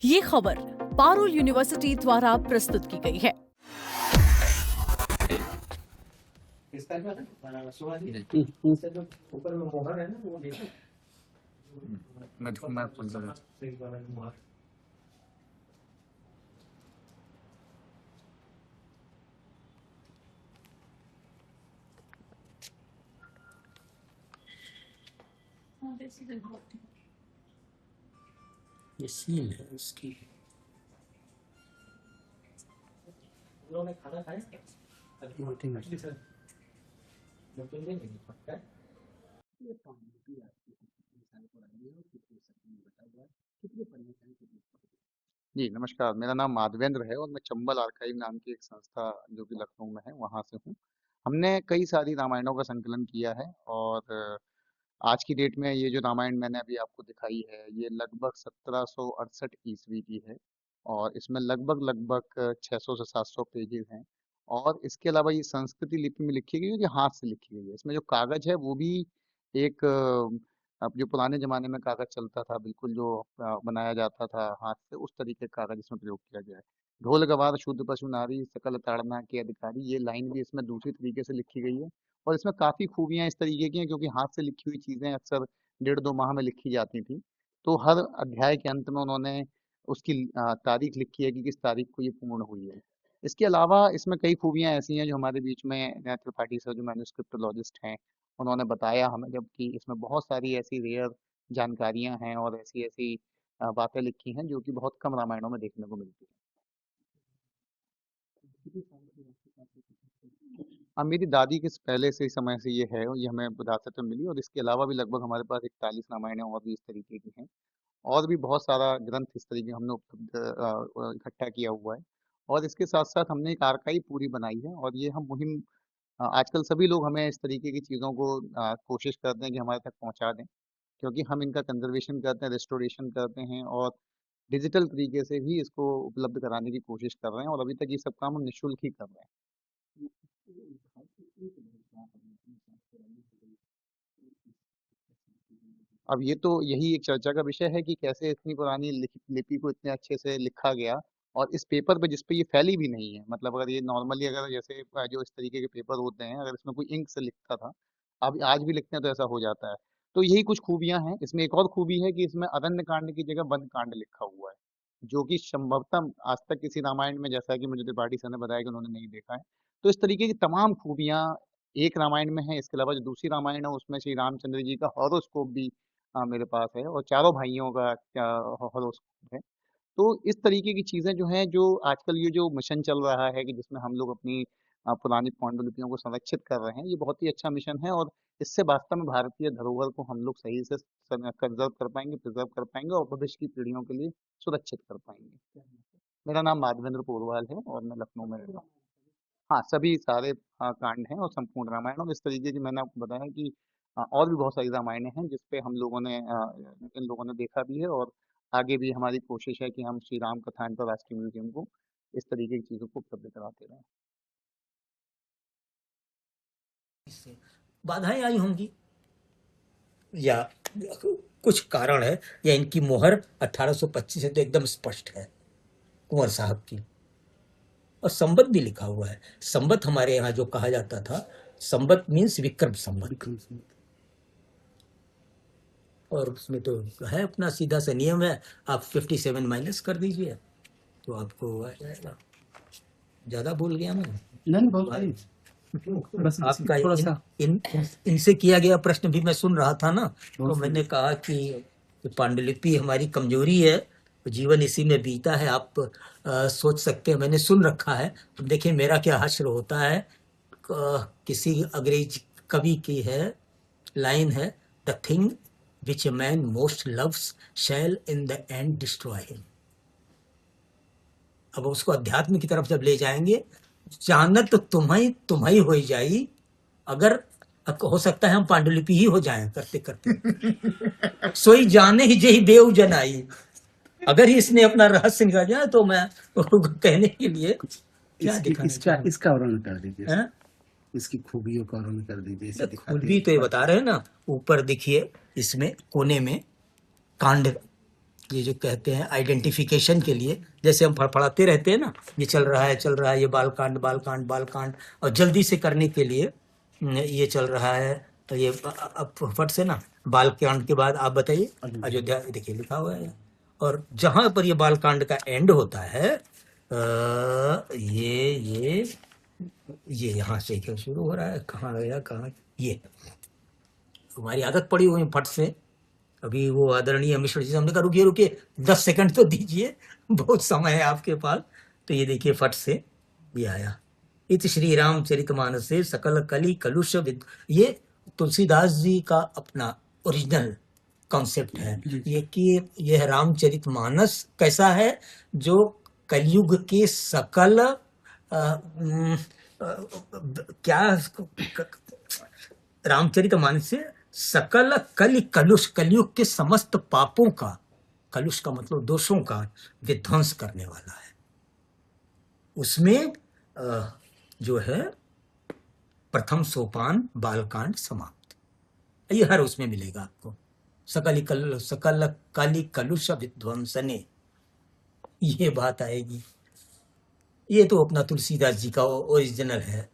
ये खबर पारुल यूनिवर्सिटी द्वारा प्रस्तुत की गई है। ये सील है उसकी। खाना खाया मोटी मछली सर जी, नमस्कार। मेरा नाम माधवेंद्र है और मैं चंबल आर्काइव नाम की एक संस्था जो कि लखनऊ में है, वहाँ से हूँ। हमने कई सारी रामायणों का संकलन किया है और आज की डेट में ये जो रामायण मैंने अभी आपको दिखाई है, ये लगभग 1768 ईस्वी की है और इसमें लगभग 600 से 700 पेजेज़ हैं और इसके अलावा ये संस्कृत लिपि में लिखी गई है, जो हाथ से लिखी गई है। इसमें जो कागज़ है, वो भी एक अब जो पुराने ज़माने में कागज़ चलता था, बिल्कुल जो बनाया जाता था हाथ से, उस तरीके का कागज़ इसमें प्रयोग किया गया है। ढोल गवार शुद्ध पशु नारी सकल ताड़ना के अधिकारी, ये लाइन भी इसमें दूसरी तरीके से लिखी गई है और इसमें काफ़ी खूबियाँ इस तरीके की हैं क्योंकि हाथ से लिखी हुई चीज़ें अक्सर डेढ़ 2 माह में लिखी जाती थी। तो हर अध्याय के अंत में उन्होंने उसकी तारीख लिखी है कि किस तारीख को ये पूर्ण हुई है। इसके अलावा इसमें कई खूबियाँ ऐसी हैं जो हमारे बीच में त्रिपाठी सर जो मैन्युस्क्रिप्टोलॉजिस्ट हैं, उन्होंने बताया हमें जबकि इसमें बहुत सारी ऐसी रेयर जानकारियाँ हैं और ऐसी-ऐसी बातें लिखी हैं जो कि बहुत कम रामायणों में देखने को मिलती हैं। मेरी दादी के पहले से ही समय से ये है और ये हमें विरासत में मिली और इसके अलावा भी लगभग हमारे पास 41 रामायण और भी इस तरीके की हैं और भी बहुत सारा ग्रंथ इस तरीके हमने उपलब्ध इकट्ठा किया हुआ है और इसके साथ साथ हमने एक आर्काइव पूरी बनाई है और ये हम मुहिम आजकल सभी लोग हमें इस तरीके की चीज़ों को कोशिश करते हैं कि हमारे तक पहुंचा दें क्योंकि हम इनका कंजर्वेशन करते हैं, रिस्टोरेशन करते हैं और डिजिटल तरीके से भी इसको उपलब्ध कराने की कोशिश कर रहे हैं और अभी तक ये सब काम हम निःशुल्क ही कर रहे हैं। अब ये तो यही एक चर्चा का विषय है कि कैसे इतनी पुरानी लिपि को इतने अच्छे से लिखा गया और इस पेपर पे जिस पे ये फैली भी नहीं है मतलब अगर ये नॉर्मली अगर जैसे जो इस तरीके के पेपर होते हैं अगर इसमें कोई इंक से लिखता था अब आज भी लिखते हैं तो ऐसा हो जाता है तो यही कुछ खूबियां हैं इसमें एक और खूबी है कि इसमें अरण्य कांड की जगह वन कांड लिखा हुआ है जो कि संभवतः आज तक किसी रामायण में जैसा कि मुझे त्रिपाठी सर ने बताया कि उन्होंने नहीं देखा है तो इस तरीके की तमाम खूबियां एक रामायण में है इसके अलावा जो दूसरी रामायण है उसमें श्री रामचंद्र जी का हॉरोस्कोप भी मेरे पास है और चारों भाइयों का हॉरोस्कोप है। तो इस तरीके की चीज़ें जो हैं जो आजकल ये जो मिशन चल रहा है कि जिसमें हम लोग अपनी पुरानी पांडुलिपियों को संरक्षित कर रहे हैं, ये बहुत ही अच्छा मिशन है और इससे वास्तव में भारतीय धरोहर को हम लोग सही से कंज़र्व कर पाएँगे, प्रिज़र्व कर पाएँगे और भविष्य की पीढ़ियों के लिए सुरक्षित कर पाएँगे। मेरा नाम माधवेंद्र पोरवाल है और मैं लखनऊ में रहता हूँ। हाँ, सभी सारे कांड हैं और संपूर्ण रामायण और इस तरीके की मैंने आपको बताया कि और भी बहुत सारी रामायणें हैं जिस पे हम लोगों ने इन लोगों ने देखा भी है और आगे भी हमारी कोशिश है कि हम श्री राम कथा अंतर्राष्ट्रीय म्यूजियम को इस तरीके की चीज़ों को उपलब्ध कराते रहें। इससे बाधाएं आई होंगी या कुछ कारण है या इनकी मोहर 1825 से तो एकदम स्पष्ट है कुंवर साहब की और संवत भी लिखा हुआ है। संवत हमारे यहाँ जो कहा जाता था संवत मीन्स विक्रम संवत और उसमें तो है अपना सीधा सा नियम है आप 57 माइनस कर दीजिए तो आपको आ जाएगा। ज्यादा बोल गया मैं नहीं बहुत सही बस आपका थोड़ा सा इनसे किया गया प्रश्न भी मैं सुन रहा था ना तो मैंने कहा कि पांडुलिपि हमारी कमजोरी है जीवन इसी में बीता है आप सोच सकते हैं मैंने सुन रखा है तो देखिए मेरा क्या हश्र होता है किसी अंग्रेज कवि की है लाइन है the thing which a man most loves shall in the end destroy him। अब उसको अध्यात्म की तरफ जब ले जाएंगे जानत तो तुम्हारी हो जाई अगर हो सकता है हम पांडुलिपि ही हो जाएं करते करते सोई जाने ही जही बेउ जनाई अगर इसने अपना रहस्य निकाल दिया तो मैं कहने के लिए क्या इसका वर्णन कर दीजिए इसकी खूबियों का वर्णन कर दीजिए। खूबी तो ये बता रहे हैं ना ऊपर देखिए इसमें कोने में कांड ये जो कहते हैं आइडेंटिफिकेशन के लिए, जैसे हम फड़फड़ाते रहते हैं ना, ये चल रहा है चल रहा है, ये बाल कांड बाल कांड बाल कांड, और जल्दी से करने के लिए ये चल रहा है, तो ये अब फट से ना बाल कांड के बाद आप बताइए अयोध्या, देखिए लिखा हुआ है। और जहां पर ये बाल कांड का एंड होता है ये यहाँ से क्या शुरू हो रहा है, कहाँ गया कहाँ, ये हमारी आदत पड़ी हुई है फट से। अभी वो आदरणीय मिश्र जी से हमने कहा रुकिए रुकिए 10 सेकंड तो दीजिए, बहुत समय है आपके पास। तो ये देखिए फट से ये आया, इत श्री रामचरितमानस से सकल कली कलुष विद, ये तुलसीदास जी का अपना ओरिजिनल कॉन्सेप्ट है ये, कि यह रामचरितमानस कैसा है, जो कलयुग के सकल क्या रामचरितमानस से सकल कलि कलुष, कलयुग के समस्त पापों का, कलुष का मतलब दोषों का विध्वंस करने वाला है। उसमें जो है प्रथम सोपान बालकांड समाप्त, ये हर उसमें मिलेगा आपको, सकल काली कलुष विध्वंसने, ये बात आएगी। ये तो अपना तुलसीदास जी का ओरिजिनल है।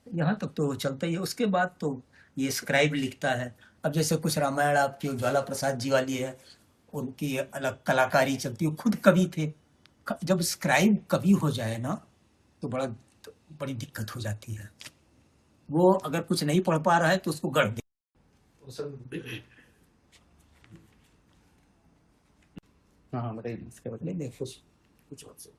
यहाँ तक तो चलता ही है। उसके बाद तो ये स्क्राइब लिखता है। अब जैसे कुछ रामायण आपकी ज्वाला प्रसाद जी वाली है, उनकी अलग कलाकारी चलती है, खुद कवि थे। जब स्क्राइब कवि हो जाए ना तो बड़ी दिक्कत हो जाती है। वो अगर कुछ नहीं पढ़ पा रहा है तो उसको गढ़ दे। हाँ बताइए, इसके बदले में कुछ और से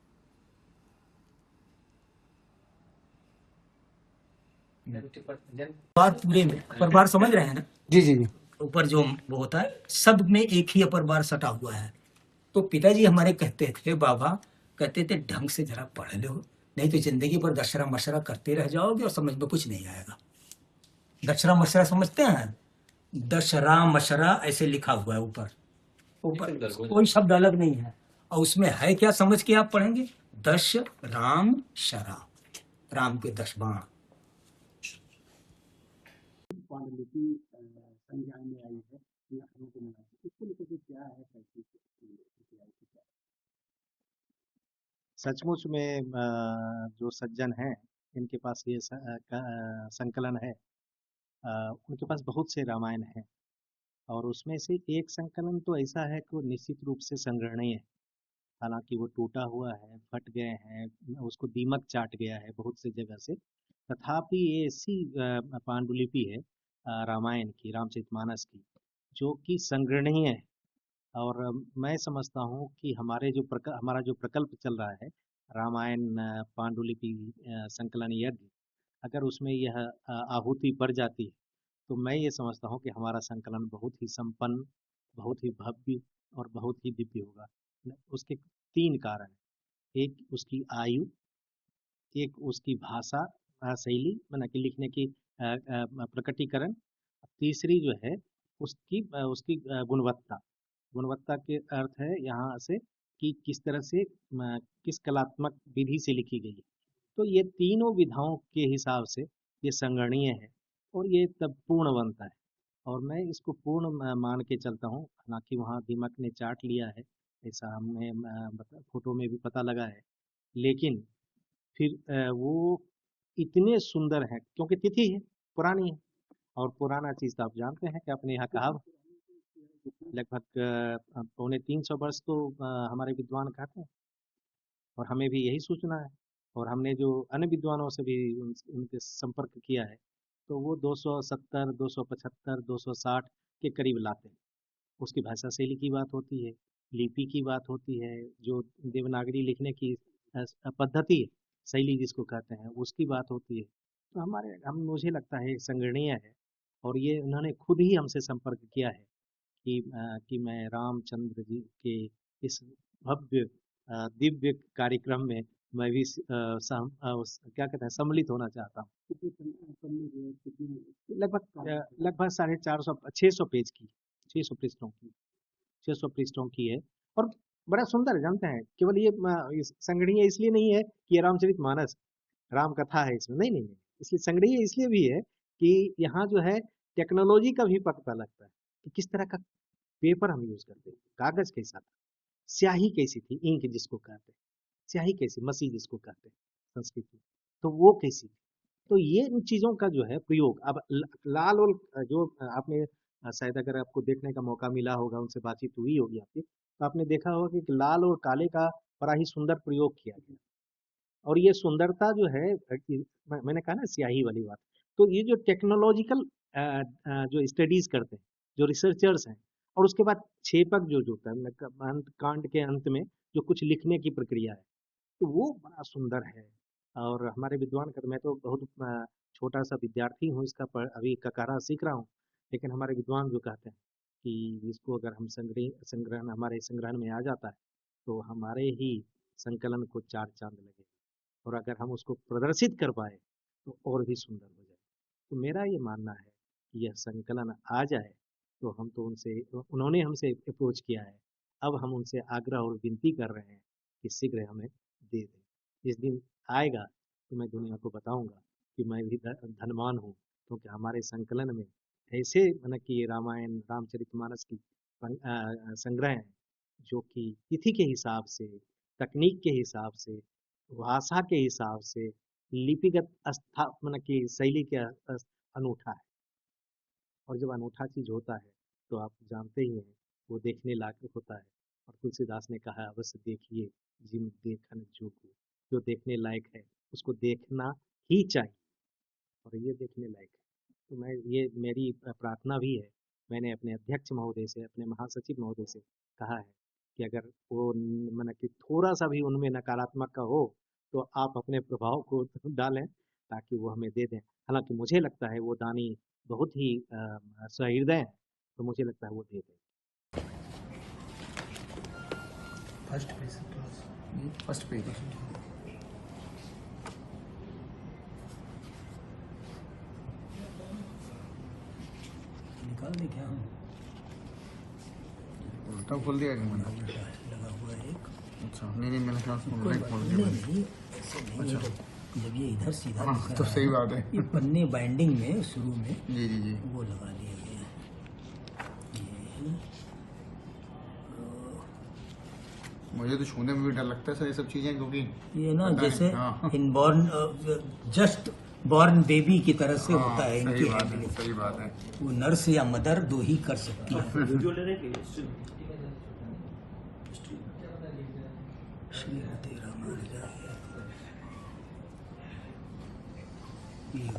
बार पूरे में अपरबार समझ रहे हैं ना? जी जी जी। ऊपर जो वो होता है शब्द में एक ही अपरबार सटा हुआ है। तो पिताजी हमारे कहते थे, बाबा कहते थे ढंग से जरा पढ़ लो, नहीं तो जिंदगी पर दशरा मशरा करते रह जाओगे और समझ में कुछ नहीं आएगा। दशरा मशरा समझते हैं? दशरा मशरा ऐसे लिखा हुआ है ऊपर, कोई शब्द अलग नहीं है। और उसमें है क्या समझ के आप पढ़ेंगे, दश राम शरा, राम के 10 बाण। पांडुलिपि संज्ञान में आई है, इसको लेकर के क्या है, कैसे सचमुच में जो सज्जन हैं इनके पास ये संकलन है, उनके पास बहुत से रामायण हैं, और उसमें से एक संकलन तो ऐसा है कि वो निश्चित रूप से संग्रहणीय है। हालांकि वो टूटा हुआ है, फट गए हैं, उसको दीमक चाट गया है बहुत से जगह से, तथापि ये ऐसी पांडुलिपि है रामायण की, रामचरितमानस की, जो कि संग्रहणीय है। और मैं समझता हूँ कि हमारा जो प्रकल्प चल रहा है रामायण पांडुलिपि संकलन यज्ञ, अगर उसमें यह आहुति पड़ जाती है तो मैं ये समझता हूँ कि हमारा संकलन बहुत ही संपन्न, बहुत ही भव्य और बहुत ही दिव्य होगा। उसके 3 कारण, एक उसकी आयु, एक उसकी भाषा शैली माना कि लिखने की प्रकटीकरण, तीसरी जो है उसकी गुणवत्ता। गुणवत्ता के अर्थ है यहाँ से कि किस तरह से किस कलात्मक विधि से लिखी गई है। तो ये तीनों विधाओं के हिसाब से ये संगणनीय है और ये तब पूर्ण बनता है, और मैं इसको पूर्ण मान के चलता हूँ। हालांकि वहाँ दीमक ने चाट लिया है, ऐसा हमने फोटो में भी पता लगा है, लेकिन फिर वो इतने सुंदर हैं क्योंकि तिथि है, पुरानी है, और पुराना चीज़ तो आप जानते हैं कि अपने यहाँ कहा लगभग 350 वर्ष तो हमारे विद्वान कहते हैं, और हमें भी यही सूचना है। और हमने जो अन्य विद्वानों से भी उनके संपर्क किया है तो वो 270, 275, 260 के करीब लाते हैं। उसकी भाषा शैली की बात होती है, लिपि की बात होती है, जो देवनागरी लिखने की पद्धति है, शैली जिसको कहते हैं, उसकी बात होती है। तो मुझे लगता है संगणनीय है, और ये उन्होंने खुद ही हमसे संपर्क किया है कि मैं रामचंद्र जी के इस भव्य दिव्य कार्यक्रम में मैं भी क्या कहते हैं सम्मिलित होना चाहता हूँ। लगभग 450 पेज की, 600 पृष्ठों की, 600 पृष्ठों की है, और बड़ा सुंदर जानते हैं। केवल ये संगणीय इसलिए नहीं है कि ये रामचरितमानस राम कथा है इसमें, नहीं, इसलिए संगणीय इसलिए भी है कि यहाँ जो है टेक्नोलॉजी का भी पता लगता है। कि किस तरह का पेपर हम यूज करते हैं, कागज कैसा था, स्याही कैसी थी, इंक जिसको कहते हैं, स्याही कैसी, मसी जिसको कहते हैं संस्कृत में, तो वो कैसी थी। तो ये इन चीजों का जो है प्रयोग अब लाल और जो आपने शायद अगर आपको देखने का मौका मिला होगा, उनसे बातचीत हुई होगी आपकी, तो आपने देखा होगा कि लाल और काले का बड़ा ही सुंदर प्रयोग किया गया। और ये सुंदरता जो है मैंने कहा ना स्याही वाली बात, तो ये जो टेक्नोलॉजिकल जो स्टडीज करते हैं, जो रिसर्चर्स हैं, और उसके बाद छेपक जो होता है कांड के अंत में जो कुछ लिखने की प्रक्रिया है, तो वो बड़ा सुंदर है। और हमारे विद्वान कर, मैं तो बहुत छोटा सा विद्यार्थी हूँ इसका, अभी ककारा सीख रहा हूँ, लेकिन हमारे विद्वान जो कहते हैं कि इसको अगर हम संग्रहण हमारे संग्रहण में आ जाता है तो हमारे ही संकलन को 4 चांद लगे, और अगर हम उसको प्रदर्शित कर पाए तो और भी सुंदर हो जाए। तो मेरा ये मानना है कि यह संकलन आ जाए तो हम तो उन्होंने हमसे अप्रोच किया है, अब हम उनसे आग्रह और विनती कर रहे हैं कि शीघ्र हमें दे दें। इस दिन आएगा तो मैं दुनिया को बताऊंगा कि मैं भी धनवान हूँ, क्योंकि हमारे संकलन में ऐसे मतलब कि रामायण रामचरितमानस की संग्रह हैं जो कि तिथि के हिसाब से, तकनीक के हिसाब से, भाषा के हिसाब से, लिपिगत स्थापना की शैली के अनूठा है। और जब अनूठा चीज होता है तो आप जानते ही हैं वो देखने लायक होता है। और तुलसीदास ने कहा अवश्य देखिए जिन देखन जोगु, जो देखने लायक है उसको देखना ही चाहिए, और ये देखने लायक है। तो मेरी प्रार्थना भी है, मैंने अपने अध्यक्ष महोदय से, अपने महासचिव महोदय से कहा है कि अगर वो मतलब कि थोड़ा सा भी उनमें नकारात्मक का हो तो आप अपने प्रभाव को डालें ताकि वो हमें दे दें। हालांकि मुझे लगता है वो दानी बहुत ही सहृदय है, तो मुझे लगता है वो दे दें। फर्स्ट पेज निकाल दे क्या हम उल्टा खोल दिया क्या मैंने? लगा हुआ है एक। अच्छा नहीं मैंने ख्याल से उल्टा ही खोल नहीं दिया। नहीं ऐसे नहीं, जब ये इधर सीधा हाँ, दिख तो रहा सही है, बात है। ये पन्ने बाइंडिंग में शुरू में जी जी जी वो लगा लिया गया है। ये मुझे तो छूने में भी डर लगता है सर ये सब चीजें, क्योंकि ये ना पता नहीं, जैसे हाँ। इनबॉर्न जस्ट बॉर्न बेबी की तरह से हाँ, होता है सही इनकी बात है, हैंडलिंग। सही बात है। वो नर्स या मदर दो ही कर सकती है। श्रीमती रामानुजाय। ये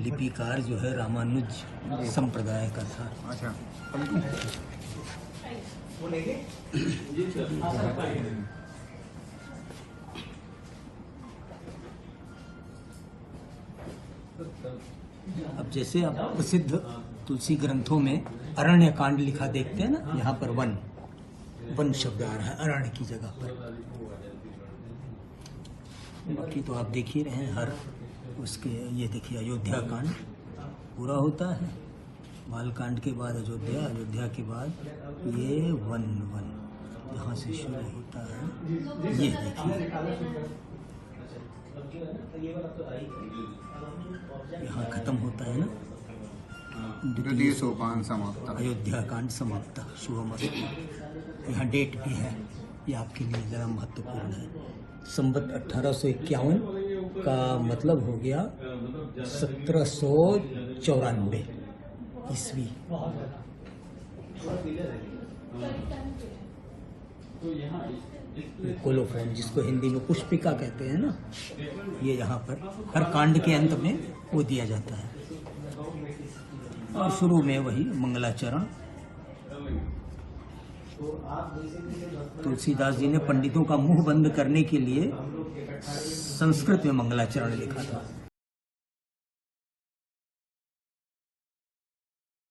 लिपिकार जो है रामानुज संप्रदाय का था। अच्छा अब जैसे आप प्रसिद्ध तुलसी ग्रंथों में अरण्य कांड लिखा देखते हैं ना, यहाँ पर वन शब्द आ रहा है अरण्य की जगह पर। बाकी तो आप देख ही रहे हैं हर उसके, ये देखिए अयोध्या कांड पूरा होता है, बालकांड के बाद अयोध्या, अयोध्या के बाद ये वन यहाँ से शुरू होता है। ये देखिए यहाँ खत्म होता है ना, द्वितीय सोपान समाप्त। अयोध्या कांड समाप्त शुभमस्तु। यहाँ डेट भी है, ये आपके लिए ज़रा महत्वपूर्ण है। संवत 1851 का मतलब हो गया 1794 ईस्वी। कोलोफोन जिसको हिंदी में पुष्पिका कहते हैं ना, ये यहाँ पर हर कांड के अंत में वो दिया जाता है। और शुरू में वही मंगलाचरण। तुलसीदास जी ने पंडितों का मुंह बंद करने के लिए संस्कृत में मंगलाचरण लिखा था।